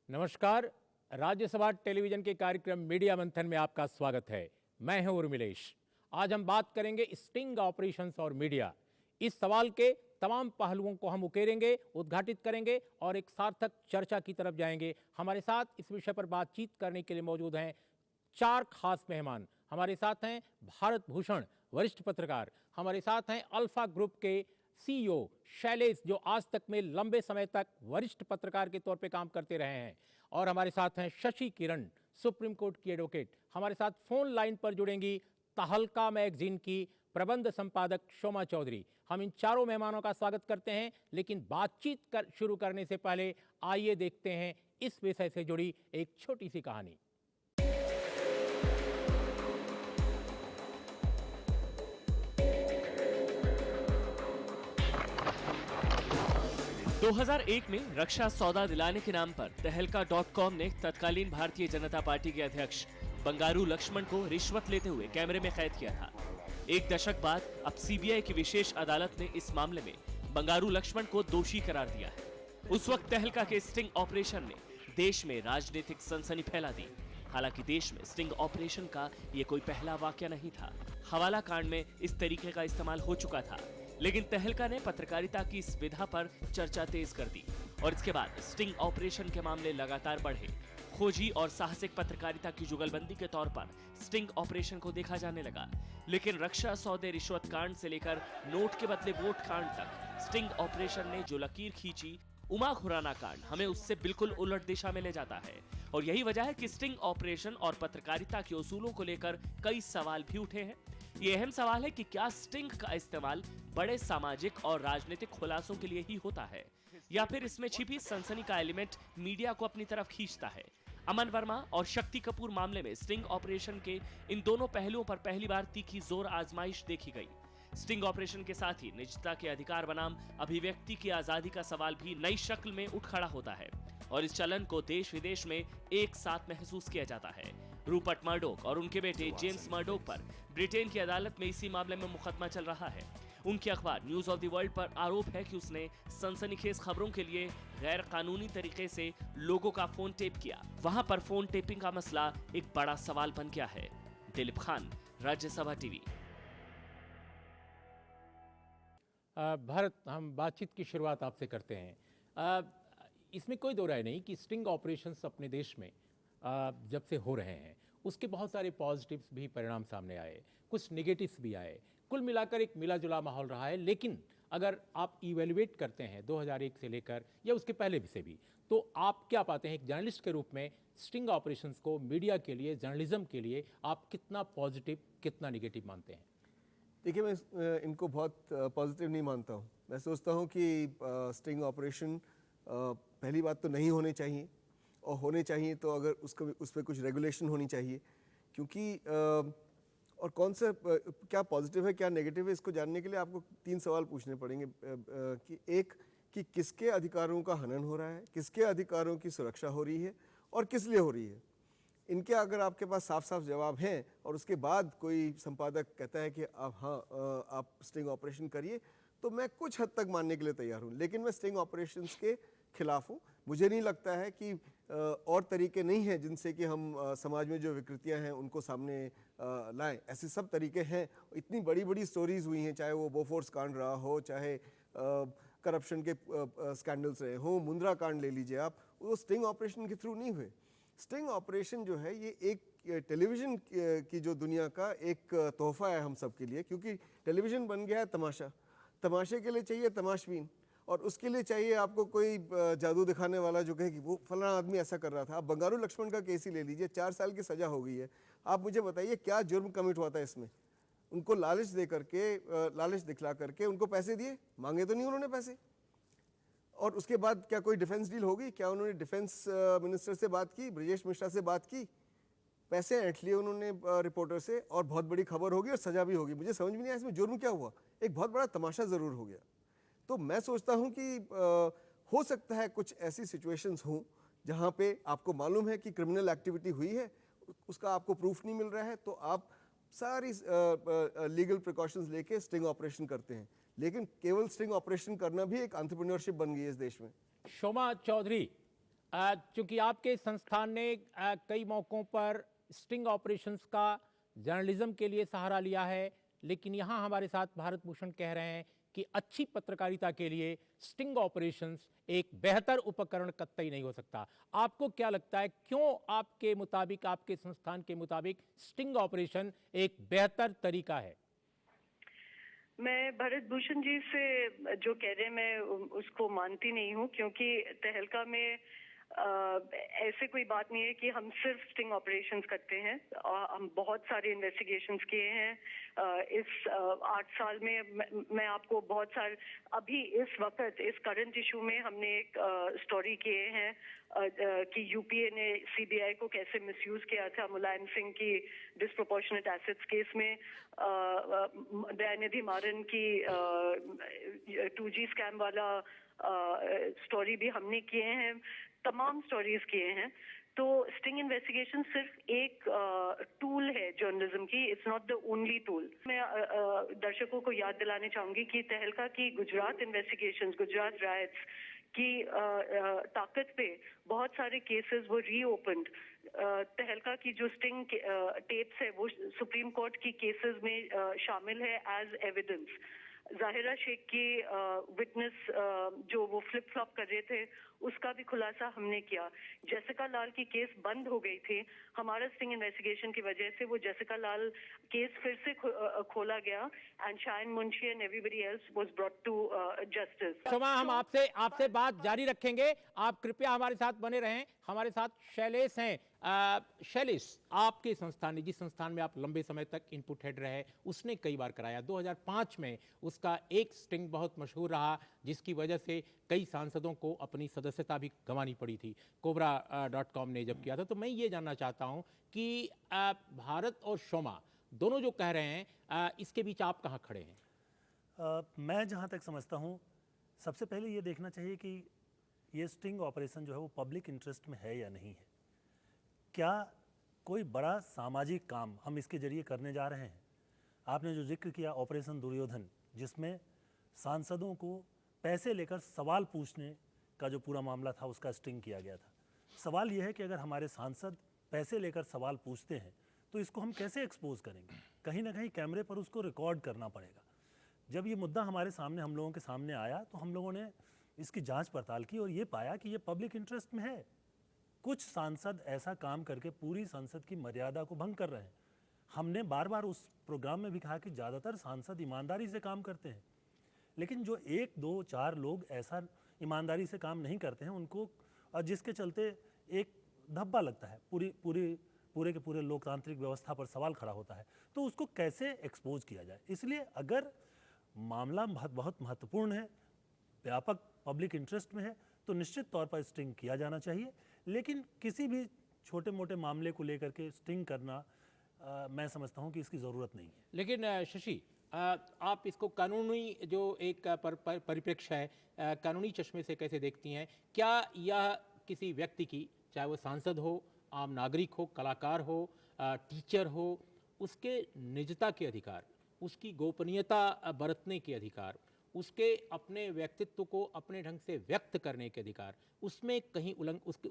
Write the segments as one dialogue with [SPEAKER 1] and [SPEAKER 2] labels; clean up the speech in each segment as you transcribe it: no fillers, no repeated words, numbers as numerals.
[SPEAKER 1] नमस्कार। राज्यसभा टेलीविजन के कार्यक्रम मीडिया मंथन में आपका स्वागत है। मैं हूं उर्मिलेश। आज हम बात करेंगे स्टिंग ऑपरेशंस और मीडिया। इस सवाल के तमाम पहलुओं को हम उकेरेंगे, उद्घाटित करेंगे और एक सार्थक चर्चा की तरफ जाएंगे। हमारे साथ इस विषय पर बातचीत करने के लिए मौजूद हैं चार खास मेहमान। हमारे साथ हैं भारत भूषण, वरिष्ठ पत्रकार। हमारे साथ हैं अल्फा ग्रुप के सीईओ शैलेश, जो आज तक में लंबे समय तक वरिष्ठ पत्रकार के तौर पे काम करते रहे हैं। और हमारे साथ हैं शशि किरण, सुप्रीम कोर्ट की एडवोकेट। हमारे साथ फोन लाइन पर जुड़ेंगी तहलका मैगजीन की प्रबंध संपादक शोमा चौधरी। हम इन चारों मेहमानों का स्वागत करते हैं, लेकिन बातचीत शुरू करने से पहले आइए देखते हैं इस विषय से जुड़ी एक छोटी सी कहानी।
[SPEAKER 2] 2001 में रक्षा सौदा दिलाने के नाम पर तहलका.com ने तत्कालीन भारतीय जनता पार्टी के अध्यक्ष बंगारू लक्ष्मण को रिश्वत लेते हुए कैमरे में कैद किया था। एक दशक बाद अब सीबीआई की विशेष अदालत ने इस मामले में बंगारू लक्ष्मण को दोषी करार दिया है। उस वक्त तहलका के स्टिंग ऑपरेशन ने देश में राजनीतिक सनसनी फैला दी। हालांकि देश में स्टिंग ऑपरेशन का ये कोई पहला वाकया नहीं था। हवाला कांड में इस तरीके का इस्तेमाल हो चुका था, लेकिन तहलका ने पत्रकारिता की इस विधा पर चर्चा तेज कर दी और इसके बाद स्टिंग ऑपरेशन के मामले लगातार बढ़े। खोजी और साहसिक पत्रकारिता की जुगलबंदी के तौर पर स्टिंग ऑपरेशन को देखा जाने लगा, लेकिन रक्षा सौदे रिश्वत कांड से लेकर नोट के बदले वोट कांड तक स्टिंग ऑपरेशन ने जो लकीर खींची, उमा खुराना कांड हमें उससे बिल्कुल उलट दिशा में ले जाता है। और यही वजह है कि स्टिंग ऑपरेशन और पत्रकारिता के उसूलों को लेकर कई सवाल भी उठे हैं। ये अहम सवाल है कि क्या स्टिंग का इस्तेमाल बड़े सामाजिक और राजनीतिक खुलासों के लिए ही होता है, या फिर इसमें छिपी सनसनी का एलिमेंट मीडिया को अपनी तरफ खींचता है। अमन वर्मा और शक्ति कपूर मामले में स्टिंग ऑपरेशन के इन दोनों पहलुओं पर पहली बार तीखी जोर आजमाइश देखी गई। स्टिंग ऑपरेशन के साथ ही निजता के अधिकार बनाम अभिव्यक्ति की आजादी का सवाल भी नई शक्ल में उठ खड़ा होता है और इस चलन को देश विदेश में एक साथ महसूस किया जाता है। रूपर्ट मर्डोक और उनके बेटे जेम्स मर्डोक पर ब्रिटेन की अदालत में इसी मामले में मुकदमा चल रहा है। उनके अखबार न्यूज ऑफ द वर्ल्ड पर आरोप है कि उसने सनसनीखेज खबरों के लिए गैर कानूनी तरीके से लोगों का फोन टेप किया। वहां पर फोन टेपिंग का मसला एक बड़ा सवाल बन गया है। दिलीप खान, राज्यसभा टीवी।
[SPEAKER 1] भारत, हम बातचीत की शुरुआत आपसे करते हैं। इसमें कोई दो राय नहीं कि स्टिंग ऑपरेशंस अपने देश में जब से हो रहे हैं, उसके बहुत सारे पॉजिटिव्स भी परिणाम सामने आए, कुछ नेगेटिव्स भी आए। कुल मिलाकर एक मिला जुला माहौल रहा है। लेकिन अगर आप इवेल्युएट करते हैं 2001 से लेकर या उसके पहले से भी, तो आप क्या पाते हैं एक जर्नलिस्ट के रूप में स्टिंग ऑपरेशंस को मीडिया के लिए, जर्नलिज्म के लिए आप कितना पॉजिटिव, कितना नेगेटिव मानते हैं?
[SPEAKER 3] देखिए, मैं इनको बहुत पॉजिटिव नहीं मानता हूँ। मैं सोचता हूँ कि स्टिंग ऑपरेशन पहली बात तो नहीं होने चाहिए, और होने चाहिए तो अगर उस पर कुछ रेगुलेशन होनी चाहिए, क्योंकि और कौन सा क्या पॉजिटिव है क्या नेगेटिव है, इसको जानने के लिए आपको 3 सवाल पूछने पड़ेंगे। कि एक, कि किसके अधिकारों का हनन हो रहा है, किसके अधिकारों की सुरक्षा हो रही है और किस लिए हो रही है। इनके अगर आपके पास साफ साफ जवाब हैं और उसके बाद कोई संपादक कहता है कि आप स्टिंग ऑपरेशन करिए, तो मैं कुछ हद तक मानने के लिए तैयार हूँ। लेकिन मैं स्टिंग ऑपरेशंस के खिलाफ हूँ। मुझे नहीं लगता है कि और तरीके नहीं हैं जिनसे कि हम समाज में जो विकृतियां हैं उनको सामने लाएं। ऐसे सब तरीके हैं। इतनी बड़ी बड़ी स्टोरीज हुई हैं, चाहे वो बोफोर्स कांड रहा हो, चाहे करप्शन के स्कैंडल्स रहे हो, मुंद्रा कांड ले लीजिए आप, वो स्टिंग ऑपरेशन के थ्रू नहीं हुए। स्टिंग ऑपरेशन जो है ये एक टेलीविज़न की जो दुनिया का एक तोहफा है हम सब के लिए, क्योंकि टेलीविज़न बन गया है तमाशा। तमाशे के लिए चाहिए तमाशबीन, और उसके लिए चाहिए आपको कोई जादू दिखाने वाला जो कहे कि वो फलाना आदमी ऐसा कर रहा था। आप बंगारू लक्ष्मण का केस ही ले लीजिए, 4 साल की सज़ा हो गई है। आप मुझे बताइए क्या जुर्म कमिट हुआ था इसमें? उनको लालच दे करके, लालच दिखला करके उनको पैसे दिए, मांगे तो नहीं उन्होंने पैसे। और उसके बाद क्या कोई डिफेंस डील होगी? क्या उन्होंने डिफेंस मिनिस्टर से बात की, ब्रजेश मिश्रा से बात की? पैसे ऐंठ लिए उन्होंने रिपोर्टर से, और बहुत बड़ी खबर होगी और सजा भी होगी। मुझे समझ में नहीं आया इसमें जुर्म क्या हुआ। एक बहुत बड़ा तमाशा ज़रूर हो गया। तो मैं सोचता हूं कि हो सकता है कुछ ऐसी सिचुएशंस हों जहां पे आपको मालूम है कि क्रिमिनल एक्टिविटी हुई है, उसका आपको प्रूफ नहीं मिल रहा है, तो आप सारी लीगल प्रिकॉशंस लेके स्टिंग ऑपरेशन करते हैं। लेकिन केवल स्टिंग ऑपरेशन करना भी एक एंटरप्रेन्योरशिप बन गई है इस देश में।
[SPEAKER 1] शोमा चौधरी, चूंकि आपके संस्थान ने कई मौकों पर स्टिंग ऑपरेशंस का जर्नलिज्म के लिए सहारा लिया है, लेकिन यहाँ हमारे साथ भारत भूषण कह रहे हैं कि अच्छी पत्रकारिता के लिए स्टिंग ऑपरेशंस एक बेहतर उपकरण कतई नहीं हो सकता। आपको क्या लगता है, क्यों आपके मुताबिक, आपके संस्थान के मुताबिक स्टिंग ऑपरेशन एक बेहतर तरीका है?
[SPEAKER 4] मैं भरत भूषण जी से जो कह रहे हैं मैं उसको मानती नहीं हूँ, क्योंकि तहलका में ऐसे कोई बात नहीं है कि हम सिर्फ स्टिंग ऑपरेशंस करते हैं। हम बहुत सारे इन्वेस्टिगेशंस किए हैं इस 8 साल में। मैं आपको बहुत सारे, अभी इस वक्त इस करंट इशू में हमने एक स्टोरी किए हैं कि यूपीए ने सीबीआई को कैसे मिसयूज किया था मुलायम सिंह की डिस्प्रोपोर्शनेट एसेट्स केस में। दयानिधि मारन की 2G स्कैम वाला स्टोरी भी हमने किए हैं, तमाम स्टोरीज किए हैं। तो स्टिंग इन्वेस्टिगेशन सिर्फ एक टूल है जर्नलिज्म की, it's not the only tool. मैं दर्शकों को याद दिलाने चाहूंगी कि तहलका की गुजरात इन्वेस्टिगेशंस, गुजरात राइट्स की ताकत पे बहुत सारे केसेस वो रीओपन्ड। तहलका की जो स्टिंग टेप्स है वो सुप्रीम कोर्ट की केसेस में शामिल है एज एविडेंस। जाहिरा शेख की विटनेस जो वो फ्लिप फ्लॉप कर रहे थे उसका भी खुलासा हमने किया। जेसिका लाल की केस बंद हो गई थी, हमारा स्टिंग इन्वेस्टिगेशन की वजह से वो जेसिका लाल केस फिर से खोला गया and Shayan Munshi and everybody else was brought to justice.
[SPEAKER 1] Shobha, हम आपसे बात जारी रखेंगे, आप कृपया हमारे साथ बने रहें। हमारे साथ शैलेश हैं। शैलेश, आपके संस्थान ने, जिस संस्थान में आप लंबे समय तक इनपुट हेड रहे, उसने कई बार कराया। 2005 में उसका एक स्टिंग बहुत मशहूर रहा, जिसकी वजह से कई सांसदों को अपनी सदस्यता भी गंवानी पड़ी थी। कोबरा.com ने जब किया था। तो मैं ये जानना चाहता हूं कि भारत और शोमा दोनों जो कह रहे हैं, इसके बीच आप कहां खड़े हैं?
[SPEAKER 5] मैं जहाँ तक समझता हूँ, सबसे पहले ये देखना चाहिए कि ये स्टिंग ऑपरेशन जो है वो पब्लिक इंटरेस्ट में है या नहीं है। क्या कोई बड़ा सामाजिक काम हम इसके जरिए करने जा रहे हैं? आपने जो जिक्र किया ऑपरेशन दुर्योधन, जिसमें सांसदों को पैसे लेकर सवाल पूछने का जो पूरा मामला था उसका स्टिंग किया गया था। सवाल यह है कि अगर हमारे सांसद पैसे लेकर सवाल पूछते हैं तो इसको हम कैसे एक्सपोज करेंगे? कहीं ना कहीं कैमरे पर उसको रिकॉर्ड करना पड़ेगा। जब ये मुद्दा हमारे सामने, हम लोगों के सामने आया, तो हम लोगों ने इसकी जांच पड़ताल की और ये पाया कि ये पब्लिक इंटरेस्ट में है। कुछ सांसद ऐसा काम करके पूरी संसद की मर्यादा को भंग कर रहे हैं। हमने बार बार उस प्रोग्राम में भी कहा कि ज़्यादातर सांसद ईमानदारी से काम करते हैं, लेकिन जो 1, 2, 4 लोग ऐसा ईमानदारी से काम नहीं करते हैं, उनको जिसके चलते एक धब्बा लगता है, पूरे के पूरे लोकतांत्रिक व्यवस्था पर सवाल खड़ा होता है। तो उसको कैसे एक्सपोज किया जाए? इसलिए अगर मामला बहुत महत्वपूर्ण है, व्यापक पब्लिक इंटरेस्ट में है, तो निश्चित तौर पर स्टिंग किया जाना चाहिए। लेकिन किसी भी छोटे मोटे मामले को लेकर के स्टिंग करना, मैं समझता हूं कि इसकी ज़रूरत नहीं है।
[SPEAKER 1] लेकिन शशि, आप इसको कानूनी जो एक परिप्रेक्ष्य है, कानूनी चश्मे से कैसे देखती हैं? क्या यह किसी व्यक्ति की, चाहे वो सांसद हो, आम नागरिक हो, कलाकार हो, टीचर हो, उसके निजता के अधिकार, उसकी गोपनीयता बरतने के अधिकार, उसके अपने व्यक्तित्व को अपने ढंग से व्यक्त करने के अधिकार, उसमें कहीं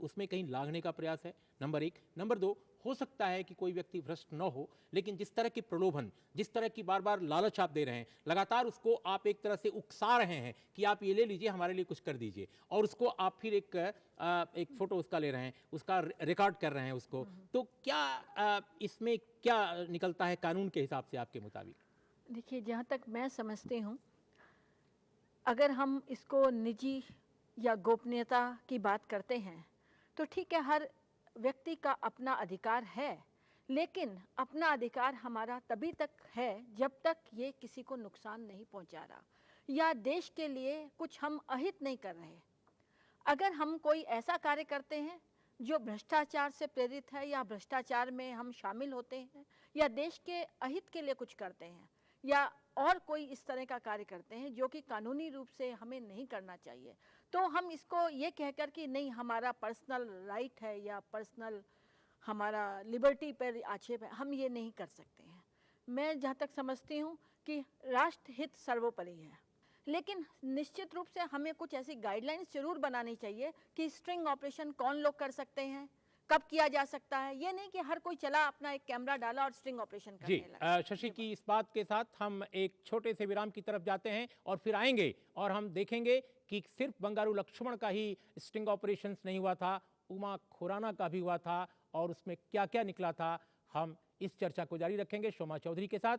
[SPEAKER 1] उसमें कहीं लांघने का प्रयास है? नंबर 1। नंबर 2, हो सकता है कि कोई व्यक्ति भ्रष्ट न हो, लेकिन जिस तरह की प्रलोभन, जिस तरह की बार बार लालच आप दे रहे हैं, लगातार उसको आप एक तरह से उकसा रहे हैं कि आप ये ले लीजिए, हमारे लिए कुछ कर दीजिए, और उसको आप फिर एक फोटो उसका ले रहे हैं, उसका रिकॉर्ड कर रहे हैं उसको, तो क्या इसमें क्या निकलता है कानून के हिसाब से आपके मुताबिक?
[SPEAKER 6] देखिए, जहाँ तक मैं समझती हूँ, अगर हम इसको निजी या गोपनीयता की बात करते हैं तो ठीक है, हर व्यक्ति का अपना अधिकार है, लेकिन अपना अधिकार हमारा तभी तक है जब तक ये किसी को नुकसान नहीं पहुंचा रहा या देश के लिए कुछ हम अहित नहीं कर रहे। अगर हम कोई ऐसा कार्य करते हैं जो भ्रष्टाचार से प्रेरित है या भ्रष्टाचार में हम शामिल होते हैं या देश के अहित के लिए कुछ करते हैं या और कोई इस तरह का कार्य करते हैं जो कि कानूनी रूप से हमें नहीं करना चाहिए, तो हम इसको ये कहकर कि नहीं हमारा पर्सनल राइट है या पर्सनल हमारा लिबर्टी पर आक्षेप है, हम ये नहीं कर सकते हैं। मैं जहाँ तक समझती हूँ कि राष्ट्र हित सर्वोपरि है, लेकिन निश्चित रूप से हमें कुछ ऐसी गाइडलाइंस जरूर बनानी चाहिए कि स्ट्रिंग ऑपरेशन कौन लोग कर सकते हैं, कब किया जा सकता है। ये नहीं कि हर कोई चला अपना एक कैमरा डाला और स्ट्रिंग ऑपरेशन
[SPEAKER 1] जी
[SPEAKER 6] करने लगा।
[SPEAKER 1] शशि की इस बात के साथ हम एक छोटे से विराम की तरफ जाते हैं और फिर आएंगे और हम देखेंगे कि सिर्फ बंगारू लक्ष्मण का ही स्टिंग ऑपरेशंस नहीं हुआ था, उमा खुराना का भी हुआ था और उसमें क्या क्या निकला था। हम इस चर्चा को जारी रखेंगे शोमा चौधरी के साथ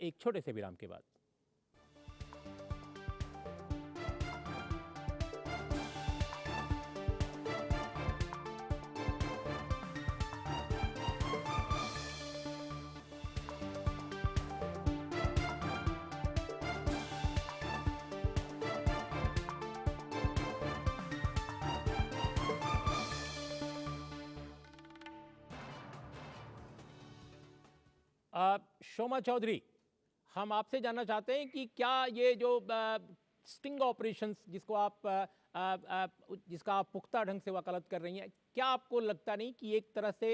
[SPEAKER 1] एक छोटे से विराम के बाद। शोमा चौधरी, हम आपसे जानना चाहते हैं कि क्या ये जो स्टिंग ऑपरेशंस जिसका आप पुख्ता ढंग से वकालत कर रही हैं, क्या आपको लगता नहीं कि एक तरह से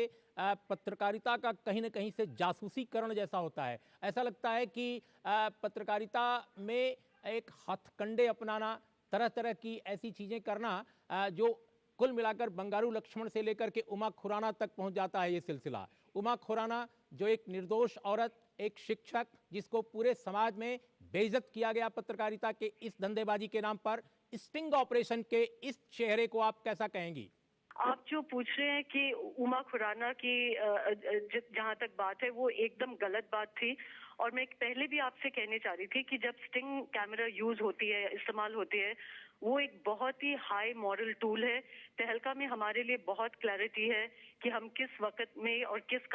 [SPEAKER 1] पत्रकारिता का कहीं ना कहीं से जासूसीकरण जैसा होता है? ऐसा लगता है कि पत्रकारिता में एक हथकंडे अपनाना, तरह तरह की ऐसी चीज़ें करना जो कुल मिलाकर बंगारू लक्ष्मण से लेकर के उमा खुराना तक पहुंच जाता है ये सिलसिला। उमा खुराना जो एक निर्दोष औरत, एक शिक्षक जिसको पूरे समाज में बेइज्जत किया गया पत्रकारिता के इस धंधेबाजी के नाम पर, स्टिंग ऑपरेशन के इस चेहरे को आप कैसा कहेंगी?
[SPEAKER 4] आप जो पूछ रहे हैं कि उमा खुराना की जहाँ तक बात है वो एकदम गलत बात थी। और मैं पहले भी आपसे कहने चाह रही थी कि जब स्टिंग कैमरा यूज होती है, इस्तेमाल होती है, वो एक बहुत ही हाई मॉरल टूल है। तहलका में हमारे लिए बहुत क्लैरिटी है कि हम किस वक्त में और किस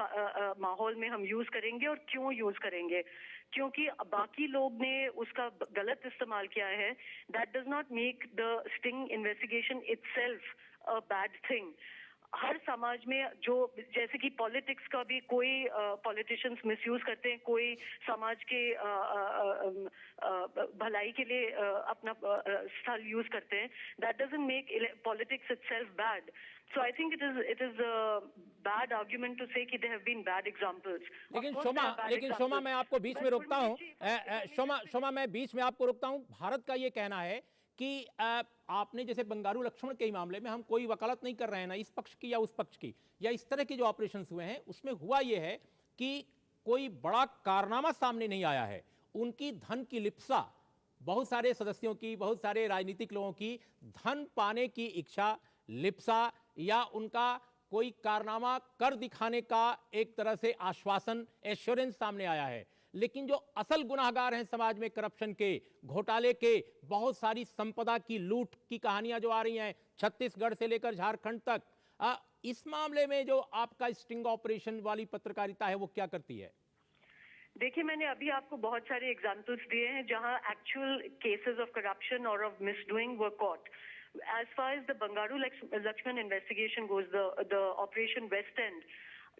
[SPEAKER 4] माहौल में हम यूज करेंगे और क्यों यूज करेंगे। क्योंकि बाकी लोग ने उसका गलत इस्तेमाल किया है, that does not make the sting investigation itself a bad thing. हर समाज में जो, जैसे कि पॉलिटिक्स का भी कोई पॉलिटिशियंस मिसयूज करते हैं, कोई समाज के भलाई के लिए अपना स्थल यूज करते हैं, that doesn't make politics itself bad. So I think it is a bad argument to say कि there have been bad examples.
[SPEAKER 1] लेकिन शोमा मैं आपको बीच में रोकता हूँ। शोमा मैं बीच में आपको रोकता हूँ। भारत का ये कहना है कि आपने जैसे बंगारू लक्ष्मण के ही मामले में हम कोई वकालत नहीं कर रहे हैं ना इस पक्ष की या उस पक्ष की, या इस तरह के जो ऑपरेशंस हुए हैं उसमें हुआ ये है कि कोई बड़ा कारनामा सामने नहीं आया है। उनकी धन की लिप्सा, बहुत सारे सदस्यों की, बहुत सारे राजनीतिक लोगों की धन पाने की इच्छा, लिप्सा, या उनका कोई कारनामा कर दिखाने का एक तरह से आश्वासन, एश्योरेंस सामने आया है। लेकिन जो असल गुनाहगार हैं समाज में, करप्शन के, घोटाले के, बहुत सारी संपदा की लूट की कहानियां जो आ रही हैं छत्तीसगढ़ से लेकर झारखंड तक, इस मामले में जो आपका स्टिंग ऑपरेशन वाली पत्रकारिता है वो क्या करती है?
[SPEAKER 4] देखिए, मैंने अभी आपको बहुत सारे एग्जांपल्स दिए हैं जहां एक्चुअल केसेस ऑफ करप्शन और of misdoing were caught. As far as the Bangaru Lakshman investigation goes, the Operation West End,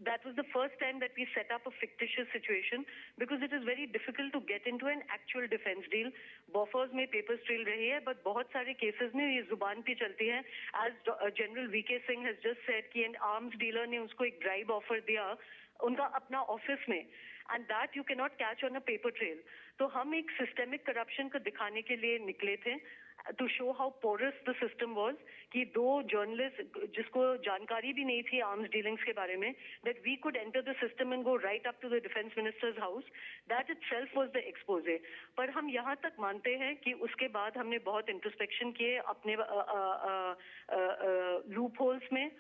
[SPEAKER 4] that was the first time that we set up a fictitious situation because it is very difficult to get into an actual defense deal. Bofors में papers trail रही है, but बहुत सारे cases में ये जुबान पे चलती है। As General VK Singh has just said कि an arms dealer ने उसको एक bribe offer दिया उनका अपना ऑफिस में, and that you cannot catch on a paper trail. तो हम एक systemic corruption को दिखाने के लिए निकले थे, to show how porous the system was, कि दो जर्नलिस्ट जिसको जानकारी भी नहीं थी आर्म्स डीलिंग्स के बारे में, that we could enter the system and go right up to the defense minister's house, that itself was the expose. पर हम यहाँ तक मानते हैं कि उसके बाद हमने बहुत इंट्रोस्पेक्शन किए अपने लूप होल्स में,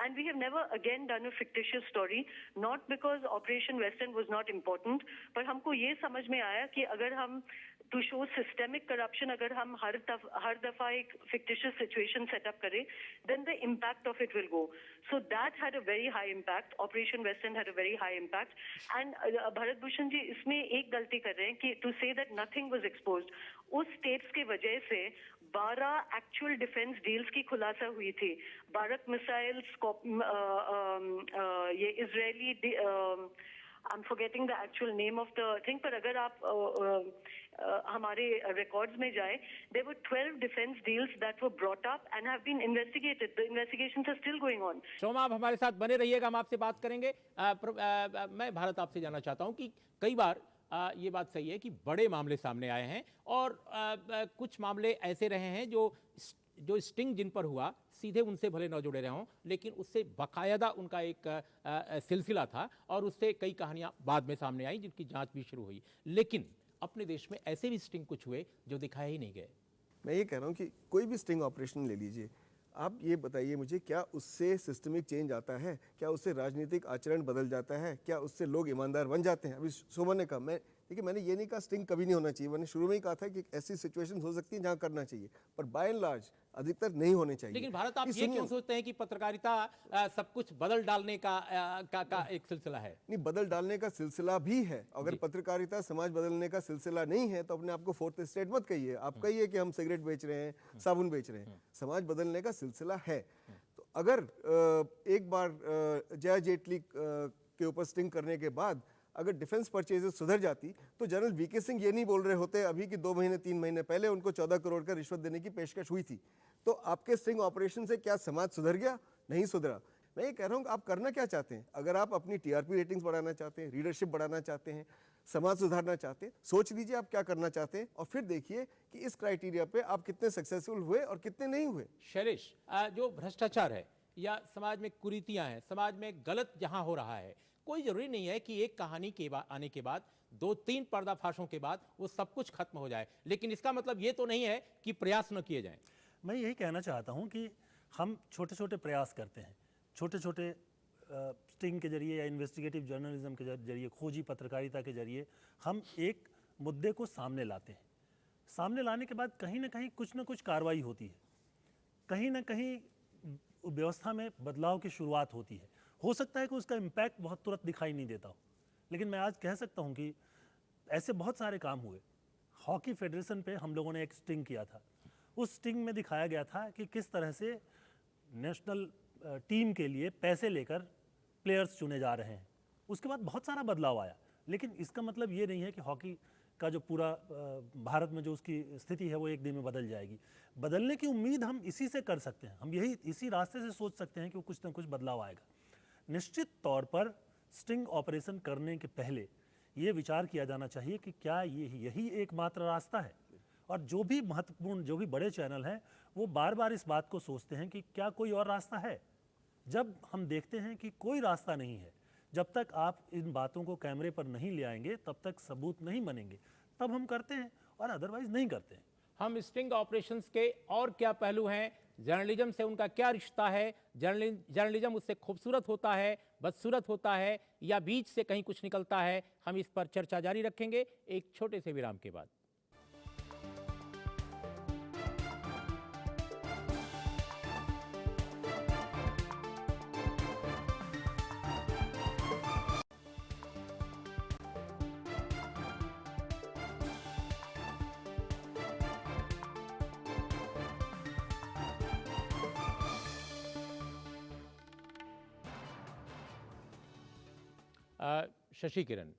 [SPEAKER 4] and we have never again done a fictitious story, not because Operation West End was not important, पर हमको ये समझ में आया कि अगर हम to show systemic corruption, अगर हम हर दफा एक fictitious situation set up करें, then the impact of it will go. So that had a very high impact. Operation West End had a very high impact. And Bharat Bhushan ji इसमें एक गलती कर रहे हैं कि to say that nothing was exposed. उस tapes के वजह से 12 एक्चुअल डिफेंस डील्स की खुलासा हुई थी। भारत मिसाइल्स, ये Israeli, I am forgetting the actual name of the thing, पर अगर आप हमारे रिकॉर्ड्स में जाए, there were 12 defence deals that were brought up and have been investigated. The investigations are still going on.
[SPEAKER 1] Shoma, आप हमारे साथ बने रहिएगा, हम आपसे बात करेंगे। मैं भारत आपसे जानना चाहता हूं कि कई बार ये बात सही है कि बड़े मामले सामने आए हैं और कुछ मामले ऐसे रहे हैं जो स्टिंग जिन पर हुआ सीधे उनसे भले न जुड़े रहे हों, लेकिन उससे बाकायदा उनका एक सिलसिला था और उससे कई कहानियां बाद में सामने आई जिनकी जांच भी शुरू हुई। लेकिन अपने देश में ऐसे भी स्टिंग कुछ हुए जो दिखाए ही नहीं गए।
[SPEAKER 3] मैं ये कह रहा हूँ कि कोई भी स्टिंग ऑपरेशन ले लीजिए, आप ये बताइए मुझे, क्या उससे सिस्टमिक चेंज आता है? क्या उससे राजनीतिक आचरण बदल जाता है? क्या उससे लोग ईमानदार बन जाते हैं? अभी सोमन ने कहा, देखिए मैंने ये नहीं कहा स्टिंग कभी नहीं होना चाहिए, मैंने शुरू में ही कहा था कि ऐसी सिचुएशन हो सकती है जहाँ करना चाहिए, पर बाय एंड लार्ज अधिकतर नहीं होने चाहिए।
[SPEAKER 1] लेकिन भारत, आप ये क्यों सोचते हैं कि पत्रकारिता सब कुछ बदल डालने का एक सिलसिला है?
[SPEAKER 3] नहीं, बदल डालने का सिलसिला भी है। अगर पत्रकारिता समाज बदलने का सिलसिला नहीं है तो अपने आप को फोर्थ स्टेट मत कहिए। आप कहिए कि हम सिगरेट बेच रहे हैं, साबुन बेच रहे हैं। समाज बदलने का सिलसिला है। तो अगर एक बार जया जेटली के ऊपर स्टिंग करने के बाद अगर डिफेंस परचेजेस सुधर जाती तो जनरल वीके सिंह ये नहीं बोल रहे होते अभी कि 2 महीने 3 महीने पहले उनको 14 करोड़ का रिश्वत देने की पेशकश हुई थी। तो आपके स्टिंग ऑपरेशन से क्या समाज सुधर गया? नहीं सुधरा। मैं ये कह रहा हूँ कि आप करना क्या चाहते हैं? अगर आप अपनी टीआरपी रेटिंग्स बढ़ाना चाहते हैं, रीडरशिप बढ़ाना चाहते हैं, समाज सुधारना चाहते हैं, सोच लीजिए आप क्या करना चाहते हैं और फिर देखिए कि इस क्राइटेरिया पे आप कितने सक्सेसफुल हुए और कितने नहीं हुए।
[SPEAKER 1] शैलेश, जो भ्रष्टाचार है या समाज में कुरीतियां हैं, समाज में गलत जहां हो रहा है, कोई जरूरी नहीं है कि एक कहानी के आने के बाद 2-3 पर्दाफाशों के बाद वो सब कुछ खत्म हो जाए। लेकिन इसका मतलब ये तो नहीं है कि प्रयास न किए जाएं।
[SPEAKER 5] मैं यही कहना चाहता हूं कि हम छोटे छोटे प्रयास करते हैं, छोटे छोटे स्टिंग के जरिए या इन्वेस्टिगेटिव जर्नलिज्म के जरिए, खोजी पत्रकारिता के जरिए हम एक मुद्दे को सामने लाते हैं। सामने लाने के बाद कहीं ना कहीं कुछ ना कुछ कार्रवाई होती है, कहीं ना कहीं व्यवस्था में बदलाव की शुरुआत होती है। हो सकता है कि उसका इम्पैक्ट बहुत तुरंत दिखाई नहीं देता हो, लेकिन मैं आज कह सकता हूं कि ऐसे बहुत सारे काम हुए। हॉकी फेडरेशन पे हम लोगों ने एक स्टिंग किया था। उस स्टिंग में दिखाया गया था कि किस तरह से नेशनल टीम के लिए पैसे लेकर प्लेयर्स चुने जा रहे हैं। उसके बाद बहुत सारा बदलाव आया, लेकिन इसका मतलब ये नहीं है कि हॉकी का जो पूरा भारत में जो उसकी स्थिति है वो एक दिन में बदल जाएगी। बदलने की उम्मीद हम इसी से कर सकते हैं, हम इसी रास्ते से सोच सकते हैं कि कुछ ना कुछ बदलाव आएगा। निश्चित तौर पर स्टिंग ऑपरेशन करने के पहले ये विचार किया जाना चाहिए कि क्या यही एकमात्र रास्ता है। और जो भी महत्वपूर्ण, जो भी बड़े चैनल हैं, वो बार बार इस बात को सोचते हैं कि क्या कोई और रास्ता है। जब हम देखते हैं कि कोई रास्ता नहीं है, जब तक आप इन बातों को कैमरे पर नहीं ले आएंगे तब तक सबूत नहीं बनेंगे, तब हम करते हैं और अदरवाइज नहीं करते हैं।
[SPEAKER 1] हम स्टिंग ऑपरेशंस के और क्या पहलू हैं, जर्नलिज्म से उनका क्या रिश्ता है, जर्नलिज्म उससे खूबसूरत होता है, बदसूरत होता है या बीच से कहीं कुछ निकलता है, हम इस पर चर्चा जारी रखेंगे एक छोटे से विराम के बाद। शशि किरण,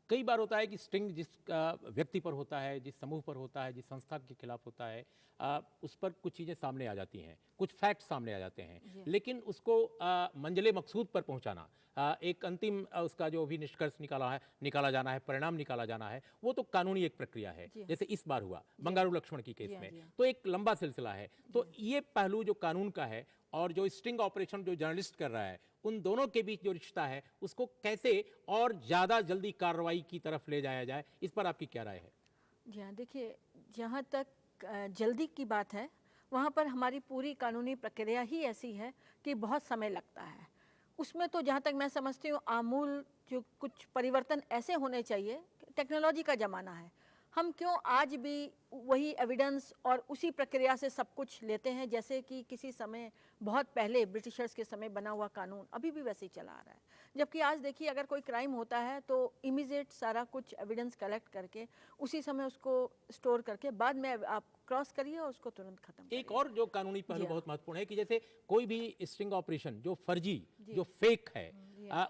[SPEAKER 1] कई बार होता है कि स्टिंग जिस व्यक्ति पर होता है, जिस समूह पर होता है, जिस संस्था के खिलाफ होता है, उस पर कुछ चीज़ें सामने आ जाती हैं, कुछ फैक्ट सामने आ जाते हैं, लेकिन उसको मंजिले मकसूद पर पहुंचाना, एक अंतिम उसका जो भी निष्कर्ष निकाला जाना है, परिणाम निकाला जाना है, वो तो कानूनी एक प्रक्रिया है। जैसे इस बार हुआ बंगारू लक्ष्मण की केस में, तो एक लंबा सिलसिला है। तो ये पहलू जो कानून का है और जो स्टिंग ऑपरेशन जो जर्नलिस्ट कर रहा है, उन दोनों के बीच जो रिश्ता है उसको कैसे और ज़्यादा जल्दी कार्रवाई की तरफ ले जाया जाए, इस पर आपकी क्या राय है?
[SPEAKER 6] जी हाँ, देखिए, जहाँ तक जल्दी की बात है, वहाँ पर हमारी पूरी कानूनी प्रक्रिया ही ऐसी है कि बहुत समय लगता है। उसमें तो जहाँ तक मैं समझती हूँ आमूल जो कुछ परिवर्तन ऐसे होने चाहिए। टेक्नोलॉजी का ज़माना है, हम क्यों आज भी वही एविडेंस और उसी प्रक्रिया से सब कुछ लेते हैं जैसे कि किसी समय बहुत पहले ब्रिटिशर्स के समय बना हुआ कानून अभी भी वैसे ही चला आ रहा है। जबकि आज देखिए, अगर कोई क्राइम होता है तो इमीडिएट सारा कुछ एविडेंस कलेक्ट करके उसी समय उसको स्टोर करके बाद में आप क्रॉस करिए और उसको तुरंत खत्म करिए।
[SPEAKER 1] एक और जो कानूनी पहलू बहुत महत्वपूर्ण है कि जैसे कोई भी स्टिंग ऑपरेशन जो फर्जी, जो फेक है,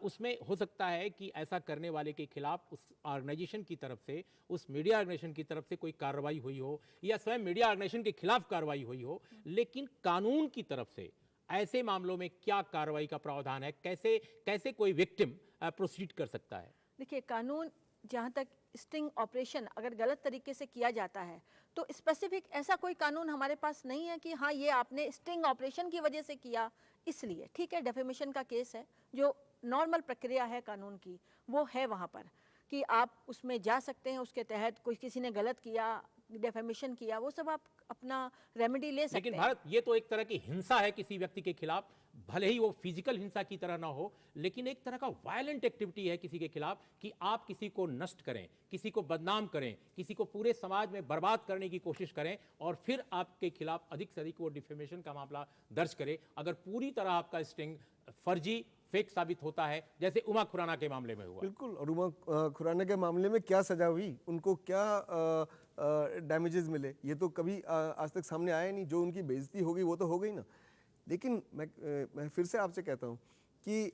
[SPEAKER 1] उसमें हो सकता है कि ऐसा करने वाले के खिलाफ उस ऑर्गेनाइजेशन की तरफ से, उस मीडिया ऑर्गेनाइजेशन की तरफ से कोई कार्रवाई हुई हो या स्वयं मीडिया ऑर्गेनाइजेशन के खिलाफ कार्रवाई हुई हो, लेकिन कानून की तरफ से ऐसे मामलों में क्या कार्रवाई का प्रावधान है, कैसे कोई विक्टिम प्रोसीड कर सकता है?
[SPEAKER 6] देखिए, कानून जहाँ तक स्टिंग ऑपरेशन अगर गलत तरीके से किया जाता है तो स्पेसिफिक ऐसा कोई कानून हमारे पास नहीं है कि हाँ ये आपने स्टिंग ऑपरेशन की वजह से किया इसलिए। ठीक है, डेफेमेशन का केस है जो नॉर्मल प्रक्रिया है कानून की, वो है वहाँ पर कि आप उसमें जा सकते हैं, उसके तहत कोई किसी ने गलत किया, डेफेमेशन किया, वो सब आप अपना रेमेडी ले सकते
[SPEAKER 1] लेकिन
[SPEAKER 6] हैं।
[SPEAKER 1] भारत, ये तो एक तरह की हिंसा है किसी व्यक्ति के खिलाफ, भले ही वो फिजिकल हिंसा की तरह ना हो, लेकिन एक तरह का वायलेंट एक्टिविटी है किसी के खिलाफ कि आप किसी को नष्ट करें, किसी को बदनाम करें, किसी को पूरे समाज में बर्बाद करने की कोशिश करें और फिर आपके खिलाफ अधिक से अधिक वो डिफेमेशन का मामला दर्ज करें। अगर पूरी तरह आपका स्टिंग फर्जी, फेक साबित होता है, जैसे उमा खुराना के मामले में हुआ।
[SPEAKER 3] बिल्कुल। और उमा खुराना के मामले में क्या सजा हुई, उनको क्या डैमेजेस मिले, ये तो कभी आज तक सामने आया नहीं। जो उनकी बेइज्जती हो गई वो तो हो गई ना। लेकिन मैं फिर से आपसे कहता हूँ कि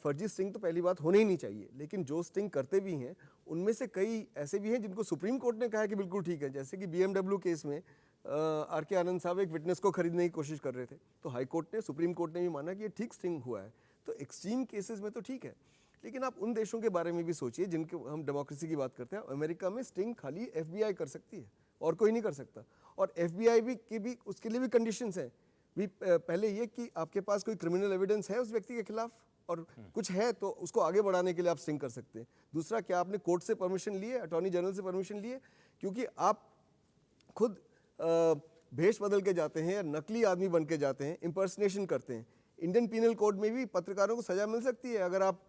[SPEAKER 3] फर्जी स्टिंग तो पहली बात होने ही नहीं चाहिए, लेकिन जो स्टिंग करते भी हैं उनमें से कई ऐसे भी हैं जिनको सुप्रीम कोर्ट ने कहा है कि बिल्कुल ठीक है। जैसे कि BMW केस में आर के आनंद साहब एक विटनेस को खरीदने की कोशिश कर रहे थे, तो हाई कोर्ट ने, सुप्रीम कोर्ट ने भी माना कि ये ठीक स्टिंग हुआ है। तो एक्सट्रीम केसेस में तो ठीक है, लेकिन आप उन देशों के बारे में भी सोचिए जिनके हम डेमोक्रेसी की बात करते हैं। अमेरिका में स्टिंग खाली FBI कर सकती है और कोई नहीं कर सकता। और FBI भी उसके लिए भी कंडीशंस हैं। पहले ये कि आपके पास कोई क्रिमिनल एविडेंस है उस व्यक्ति के खिलाफ, और कुछ है तो उसको आगे बढ़ाने के लिए आप स्टिंग कर सकते हैं। दूसरा, क्या आपने कोर्ट से परमिशन लिए, अटॉर्नी जनरल से परमिशन लिए? क्योंकि आप खुद भेष बदल के जाते हैं या नकली आदमी बन के जाते हैं, इंपर्सनेशन करते हैं। इंडियन पीनल कोड में भी पत्रकारों को सजा मिल सकती है अगर आप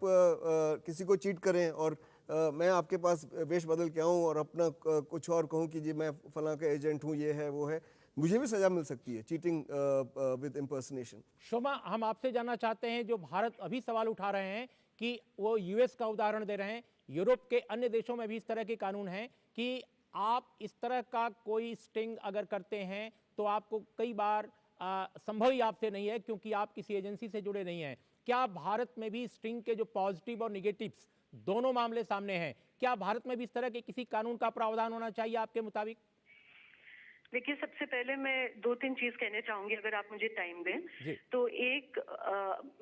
[SPEAKER 3] किसी को चीट करें और मैं आपके पास वेश बदल के आऊँ और अपना कुछ और कहूँ कि जी मैं फलां का एजेंट हूँ, ये है वो है, मुझे भी सजा मिल सकती है, चीटिंग विद इम्पर्सनेशन।
[SPEAKER 1] शोमा, हम आपसे जानना चाहते हैं, जो भारत अभी सवाल उठा रहे हैं कि वो US का उदाहरण दे रहे हैं, यूरोप के अन्य देशों में भी इस तरह के कानून हैं कि आप इस तरह का कोई स्टिंग अगर करते हैं तो आपको कई बार संभव ही आपसे नहीं है क्योंकि आप किसी एजेंसी से जुड़े नहीं हैं। क्या भारत में भी स्टिंग के जो पॉजिटिव और निगेटिव्स दोनों मामले सामने हैं, क्या भारत में भी इस तरह के किसी कानून का प्रावधान होना चाहिए आपके मुताबिक?
[SPEAKER 4] देखिए, सबसे पहले मैं 2-3 चीज कहना चाहूंगी अगर आप मुझे टाइम दें। तो एक,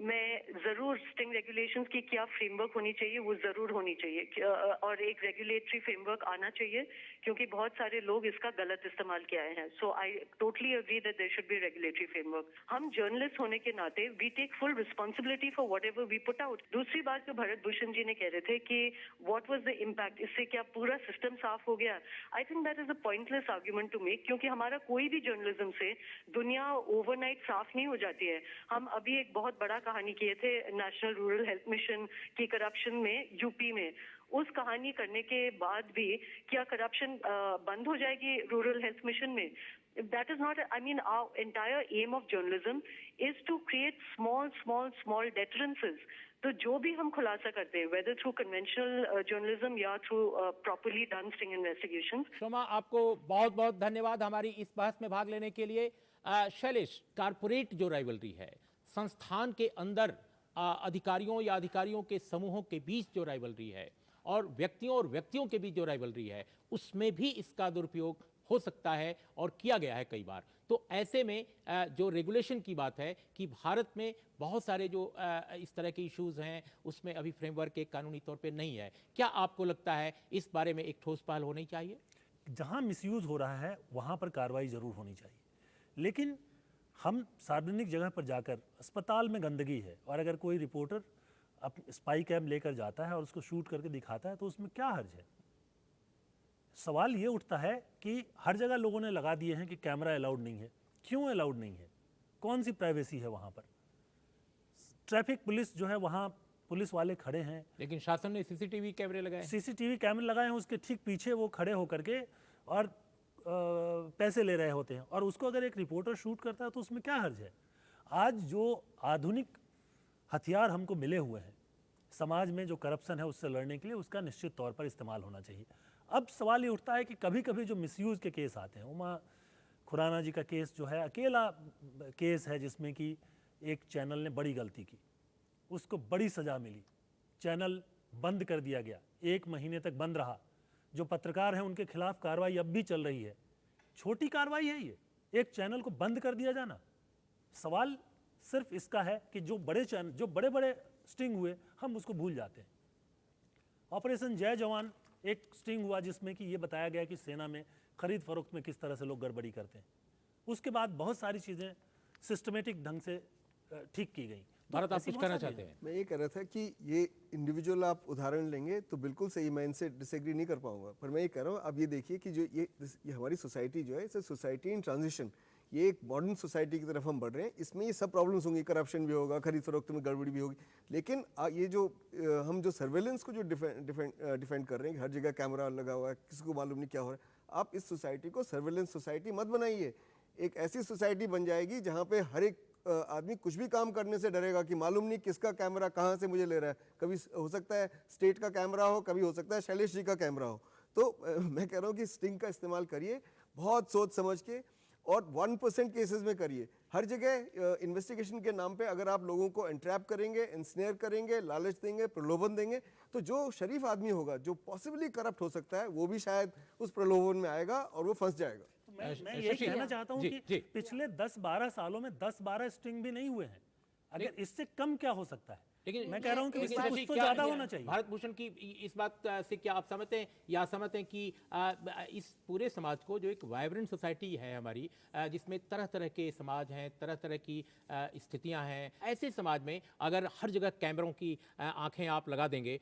[SPEAKER 4] मैं जरूर स्टिंग रेगुलेशंस की क्या फ्रेमवर्क होनी चाहिए वो जरूर होनी चाहिए, और एक रेगुलेटरी फ्रेमवर्क आना चाहिए क्योंकि बहुत सारे लोग इसका गलत इस्तेमाल किया है। So I totally agree that there should be regulatory framework. हम जर्नलिस्ट होने के नाते we take full responsibility for whatever we put out. दूसरी बात जो भरत भूषण जी ने कह रहे थे कि व्हाट वाज द इम्पैक्ट, इससे क्या पूरा सिस्टम साफ हो गया? I think that is a pointless argument to make, कि हमारा कोई भी जर्नलिज्म से दुनिया ओवरनाइट साफ नहीं हो जाती है। हम अभी एक बहुत बड़ा कहानी किए थे नेशनल रूरल हेल्थ मिशन की करप्शन में यूपी में। उस कहानी करने के बाद भी क्या करप्शन बंद हो जाएगी रूरल हेल्थ मिशन में? That is not, I mean, our entire aim of journalism is to create small deterrences. तो जो भी हम खुलासा करते हैं, वेदर थ्रू कन्वेंशनल जर्नलिज्म या through properly done sting investigations.
[SPEAKER 1] Shoma, आपको बहुत बहुत धन्यवाद हमारी इस बहस में भाग लेने के लिए। शैलेश, कारपोरेट जो राइवलरी है, संस्थान के अंदर अधिकारियों या अधिकारियों के समूहों के बीच जो राइवलरी है और व्यक्तियों के बीच जो राइवलरी है, उसमें भी इसका दुरुपयोग हो सकता है और किया गया है कई बार। तो ऐसे में जो रेगुलेशन की बात है कि भारत में बहुत सारे जो इस तरह के इश्यूज हैं उसमें अभी फ्रेमवर्क एक कानूनी तौर पे नहीं है। क्या आपको लगता है इस बारे में एक ठोस पहल होनी चाहिए?
[SPEAKER 5] जहाँ मिसयूज़ हो रहा है वहाँ पर कार्रवाई ज़रूर होनी चाहिए, लेकिन हम सार्वजनिक जगह पर जाकर, अस्पताल में गंदगी है और अगर कोई रिपोर्टर स्पाई कैम लेकर जाता है और उसको शूट करके दिखाता है तो उसमें क्या हर्ज है? सवाल ये उठता है कि हर जगह लोगों ने लगा दिए हैं कि कैमरा अलाउड नहीं है। क्यों अलाउड नहीं है? कौन सी प्राइवेसी है वहाँ पर? ट्रैफिक पुलिस जो है वहाँ पुलिस वाले खड़े हैं,
[SPEAKER 1] लेकिन शासन ने CCTV कैमरे लगाए।
[SPEAKER 5] CCTV कैमरे लगाए हैं, उसके ठीक पीछे वो खड़े होकर के और पैसे ले रहे होते हैं, और उसको अगर एक रिपोर्टर शूट करता है तो उसमें क्या हर्ज है? आज जो आधुनिक हथियार हमको मिले हुए हैं समाज में जो करप्शन है उससे लड़ने के लिए, उसका निश्चित तौर पर इस्तेमाल होना चाहिए। अब सवाल ये उठता है कि कभी कभी जो मिसयूज़ के केस आते हैं, उमा खुराना जी का केस जो है अकेला केस है जिसमें कि एक चैनल ने बड़ी गलती की, उसको बड़ी सज़ा मिली, चैनल बंद कर दिया गया, 1 महीने तक बंद रहा। जो पत्रकार हैं उनके खिलाफ कार्रवाई अब भी चल रही है। छोटी कार्रवाई है ये, एक चैनल को बंद कर दिया जाना। सवाल सिर्फ इसका है कि जो बड़े स्टिंग हुए हम उसको भूल जाते हैं। ऑपरेशन जय जवान एक स्टिंग हुआ जिसमें कि ये बताया गया कि सेना में खरीद फरोख्त में किस तरह से लोग गड़बड़ी करते हैं। उसके बाद बहुत सारी चीज़ें सिस्टमेटिक ढंग से ठीक की गई।
[SPEAKER 1] भारत, आप
[SPEAKER 5] ऐसी
[SPEAKER 1] कुछ
[SPEAKER 5] बहुत
[SPEAKER 1] कहना
[SPEAKER 5] सारी
[SPEAKER 1] चाहते हैं?
[SPEAKER 3] मैं ये कह रहा था कि ये इंडिविजुअल आप उदाहरण लेंगे तो बिल्कुल सही, मैं इनसे डिसएग्री नहीं कर पाऊंगा, पर मैं ये कह रहा हूँ अब ये देखिए कि जो ये हमारी सोसाइटी जो है, इट्स सोसाइटी इन ट्रांजिशन, ये एक मॉडर्न सोसाइटी की तरफ हम बढ़ रहे हैं। इसमें ये सब प्रॉब्लम्स होंगी, करप्शन भी होगा, खरीद फरोख्त में गड़बड़ी भी होगी, लेकिन ये जो हम जो सर्वेलेंस को जो डिफेंड कर रहे हैं कि हर जगह कैमरा लगा हुआ है, किसी को मालूम नहीं क्या हो रहा है, आप इस सोसाइटी को सर्वेलेंस सोसाइटी मत बनाइए। एक ऐसी सोसाइटी बन जाएगी जहाँ पे हर एक आदमी कुछ भी काम करने से डरेगा कि मालूम नहीं किसका कैमरा कहाँ से मुझे ले रहा है। कभी हो सकता है स्टेट का कैमरा हो, कभी हो सकता है शैलेश जी का कैमरा हो। तो मैं कह रहा हूँ कि स्टिंग का इस्तेमाल करिए बहुत सोच समझ के, और 1% केसेस में करिए। हर जगह इन्वेस्टिगेशन के नाम पे अगर आप लोगों को एंट्रैप करेंगे, इंस्नेयर करेंगे, लालच देंगे, प्रलोभन देंगे, तो जो शरीफ आदमी होगा, जो पॉसिबली करप्ट हो सकता है, वो भी शायद उस प्रलोभन में आएगा और वो फंस जाएगा।
[SPEAKER 5] मैं ये
[SPEAKER 1] शशि,
[SPEAKER 5] कहना चाहता हूँ
[SPEAKER 1] जी,
[SPEAKER 5] कि
[SPEAKER 1] जी।
[SPEAKER 5] पिछले 10-12 सालों में 10-12 स्टिंग भी नहीं हुए हैं। अगर इससे कम क्या हो सकता है?
[SPEAKER 1] लेकिन
[SPEAKER 5] मैं कह रहा हूँ कि
[SPEAKER 1] लेकिन
[SPEAKER 5] इससे
[SPEAKER 1] शशि,
[SPEAKER 5] कुछ तो
[SPEAKER 1] क्या-
[SPEAKER 5] ज्यादा होना चाहिए।
[SPEAKER 1] भारत भूषण की इस बात से क्या आप सहमत हैं, या सहमत हैं कि इस पूरे समाज को, जो एक वाइब्रेंट सोसाइटी है हमारी, जिसमें तरह तरह के समाज हैं, तरह तरह की स्थितियां हैं, ऐसे समाज में अगर हर जगह कैमरों की आंखें आप लगा देंगे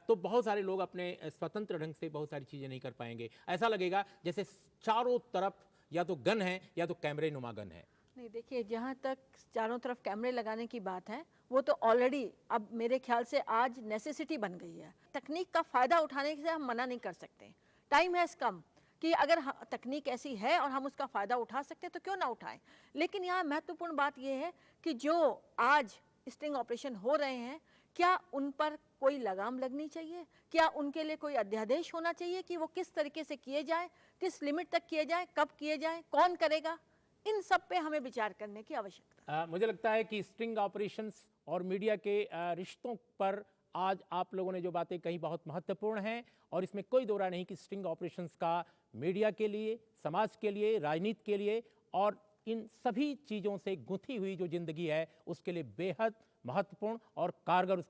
[SPEAKER 1] तो बहुत सारे लोग अपने स्वतंत्र ढंग से बहुत सारी चीज़ें नहीं कर पाएंगे। ऐसा लगेगा जैसे चारों तरफ या तो गन है या तो कैमरे नुमा गन है।
[SPEAKER 6] नहीं, देखिए, जहाँ तक चारों तरफ कैमरे लगाने की बात है, वो तो ऑलरेडी अब मेरे ख्याल से आज नेसेसिटी बन गई है। तकनीक का फ़ायदा उठाने से हम मना नहीं कर सकते। टाइम हैज़ कम कि अगर तकनीक ऐसी है और हम उसका फ़ायदा उठा सकते हैं तो क्यों ना उठाएं। लेकिन यहाँ महत्वपूर्ण बात यह है कि जो आज स्टिंग ऑपरेशन हो रहे हैं, क्या उन पर कोई लगाम लगनी चाहिए? क्या उनके लिए कोई अध्यादेश होना चाहिए कि वो किस तरीके से किए जाए, किस लिमिट तक किए जाए, कब किए जाए, कौन करेगा? इन सब पे हमें विचार करने की आवश्यकता।
[SPEAKER 1] मुझे लगता है कि स्टिंग ऑपरेशंस और मीडिया के रिश्तों पर आज आप लोगों ने जो बातें कही बहुत महत्वपूर्ण हैं, और इसमें कोई दो राय नहीं कि स्टिंग ऑपरेशंस का मीडिया के लिए, समाज के लिए, राजनीति के लिए और इन सभी चीज़ों से गुंथी हुई जो जिंदगी है उसके लिए बेहद महत्वपूर्ण और कारगर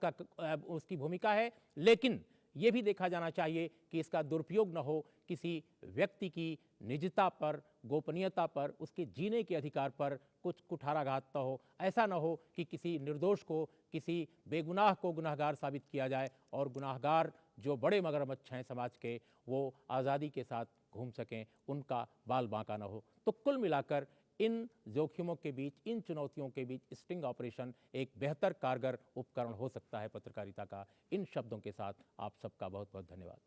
[SPEAKER 1] उसकी भूमिका है। लेकिन ये भी देखा जाना चाहिए कि इसका दुरुपयोग न हो किसी व्यक्ति की निजता पर, गोपनीयता पर, उसके जीने के अधिकार पर कुछ कुठाराघात न हो। ऐसा न हो कि किसी निर्दोष को, किसी बेगुनाह को गुनाहगार साबित किया जाए और गुनाहगार जो बड़े मगरमच्छ हैं समाज के, वो आज़ादी के साथ घूम सकें, उनका बाल बांका न हो। तो कुल मिलाकर इन जोखिमों के बीच, इन चुनौतियों के बीच स्टिंग ऑपरेशन एक बेहतर कारगर उपकरण हो सकता है पत्रकारिता का। इन शब्दों के साथ आप सबका बहुत बहुत धन्यवाद।